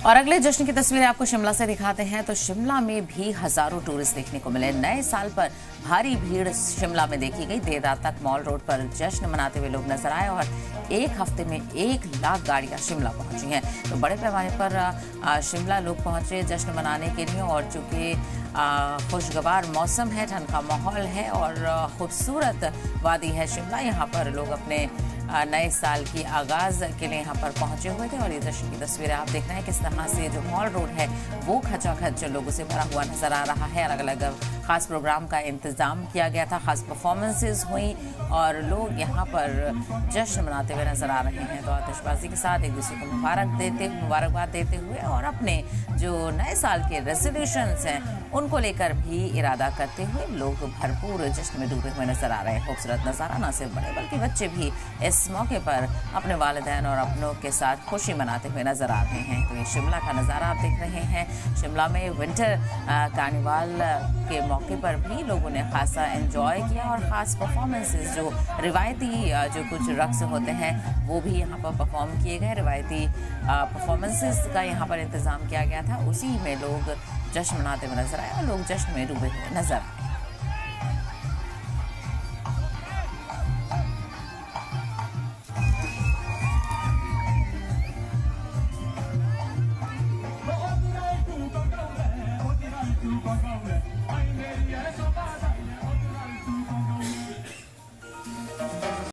और अगले जश्न की तस्वीरें आपको शिमला से दिखाते हैं। तो शिमला में भी हजारों टूरिस्ट देखने को मिले। नए साल पर भारी भीड़ शिमला में देखी गई। देर रात तक मॉल रोड पर जश्न मनाते हुए लोग नजर आए और एक हफ्ते में 1 लाख गाड़ियां शिमला पहुंची हैं। तो बड़े पैमाने पर शिमला लोग पहुंचे जश्न मनाने के लिए। और चूंकि खुशगवार मौसम है, ठंड का माहौल है और खूबसूरत वादी है शिमला, यहाँ पर लोग अपने नए साल की आगाज के लिए यहाँ पर पहुंचे हुए थे। और ये जश्न की तस्वीरें आप देख रहे हैं किस तरह से जो मॉल रोड है वो खचाखच लोगों से भरा हुआ नजर आ रहा है। अलग अलग खास प्रोग्राम का इंतजाम किया गया था, खास परफॉर्मेंसेज हुई और लोग यहाँ पर जश्न मनाते हुए नजर आ रहे हैं। तो आतिशबाजी के साथ एक दूसरे को मुबारकबाद देते हुए और अपने जो नए साल के रेजोल्यूशंस हैं उनको लेकर भी इरादा करते हुए लोग भरपूर जश्न में डूबे हुए नजर आ रहे हैं। खूबसूरत नज़ारा, न सिर्फ बड़े बल्कि बच्चे भी इस मौके पर अपने वालिदैन और अपनों के साथ खुशी मनाते हुए नजर आ रहे हैं। तो ये शिमला का नज़ारा आप देख रहे हैं। शिमला में विंटर कार्निवाल के मौके पर भी लोगों ने खासा एंजॉय किया और ख़ास परफॉर्मेंसेस जो रिवायती जो कुछ रक्स होते हैं वो भी यहाँ पर परफॉर्म किए गए। रिवायती परफॉर्मेंसेस का यहाँ पर इंतज़ाम किया गया था, उसी में लोग जश्न मनाते हुए नजर आए और लोग जश्न में डूबे हुए नजर आए।